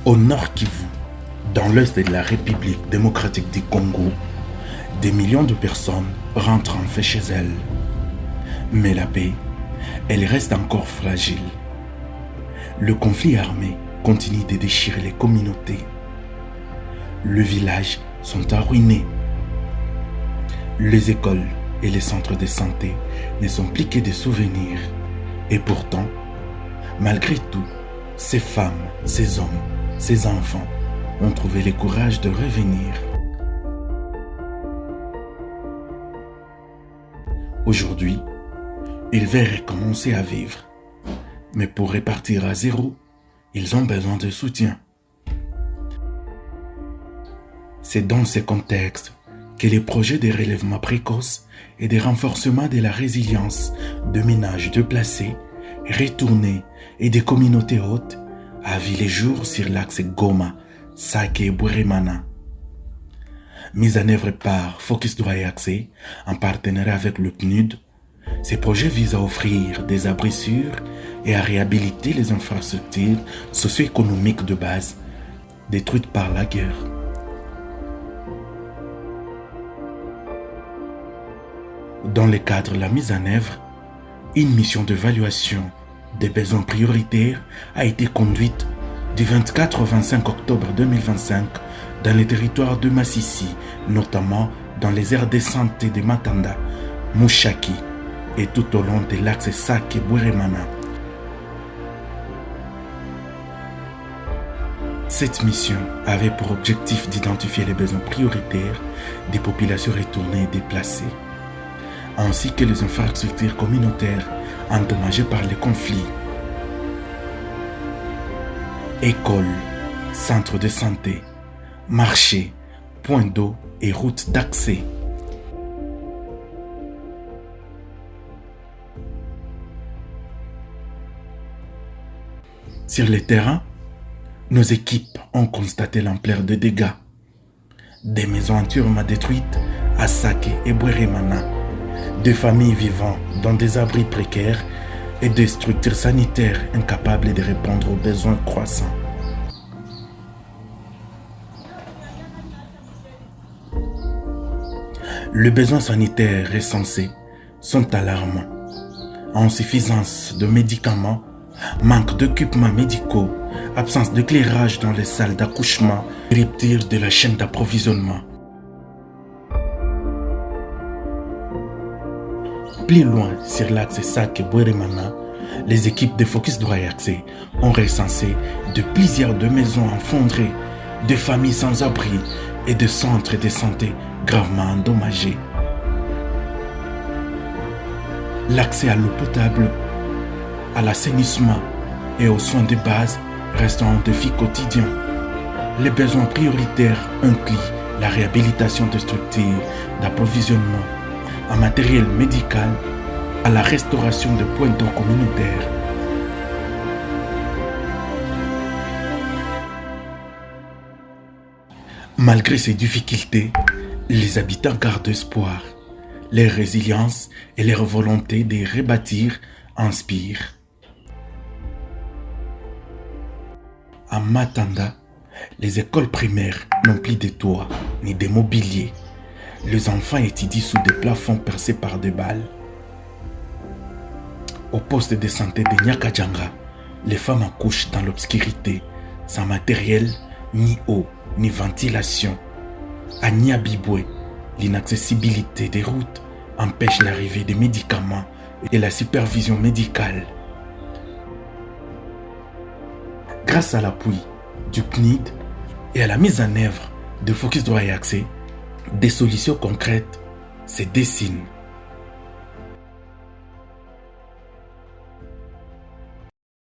Au Nord Kivu, dans l'est de la République démocratique du Congo, des millions de personnes rentrent enfin chez elles. Mais la paix, elle reste encore fragile. Le conflit armé continue de déchirer les communautés. Les villages sont arruinés. Les écoles et les centres de santé ne sont plus que des souvenirs. Et pourtant, malgré tout, ces femmes, ces hommes, ces enfants ont trouvé le courage de revenir. Aujourd'hui, ils veulent recommencer à vivre. Mais pour repartir à zéro, ils ont besoin de soutien. C'est dans ce contexte que les projets de relèvement précoce et de renforcement de la résilience de ménages déplacés, retournés et des communautés hautes a vu les jours sur l'axe Goma, Sake et Bweremana. Mise en œuvre par Focus Droit et Accès, en partenariat avec le PNUD, ces projets visent à offrir des abris sûrs et à réhabiliter les infrastructures socio-économiques de base détruites par la guerre. Dans le cadre de la mise en œuvre, une mission d'évaluation des besoins prioritaires a été conduite du 24 au 25 octobre 2025 dans les territoires de Massissi, notamment dans les aires de santé de Matanda, Mushaki et tout au long de l'axe Sake et Bweremana. Cette mission avait pour objectif d'identifier les besoins prioritaires des populations retournées et déplacées, ainsi que les infrastructures communautaires endommagées par les conflits. Écoles, centres de santé, marchés, points d'eau et routes d'accès. Sur le terrain, nos équipes ont constaté l'ampleur des dégâts. Des maisons entièrement détruites à Sake et Bweremana, des familles vivant dans des abris précaires et des structures sanitaires incapables de répondre aux besoins croissants. Les besoins sanitaires recensés sont alarmants. Insuffisance de médicaments, manque d'équipements médicaux, absence d'éclairage dans les salles d'accouchement, rupture de la chaîne d'approvisionnement. Plus loin, sur l'axe Sake et Bweremana, les équipes de Focus Droit et Accès ont recensé de plusieurs de maisons effondrées, de familles sans abri et de centres de santé gravement endommagés. L'accès à l'eau potable, à l'assainissement et aux soins de base reste un défi quotidien. Les besoins prioritaires incluent la réhabilitation de structures d'approvisionnement en matériel médical, à la restauration de points d'eau communautaires. Malgré ces difficultés, les habitants gardent espoir. Leur résilience et leur volonté de rebâtir inspirent. À Matanda, les écoles primaires n'ont plus de toits ni de mobilier. Les enfants étudient sous des plafonds percés par des balles. Au poste de santé de Nyakadjanga, les femmes accouchent dans l'obscurité, sans matériel, ni eau, ni ventilation. À Nyabibwe, l'inaccessibilité des routes empêche l'arrivée des médicaments et la supervision médicale. Grâce à l'appui du PNID et à la mise en œuvre de Focus Droit et Accès, des solutions concrètes se dessinent.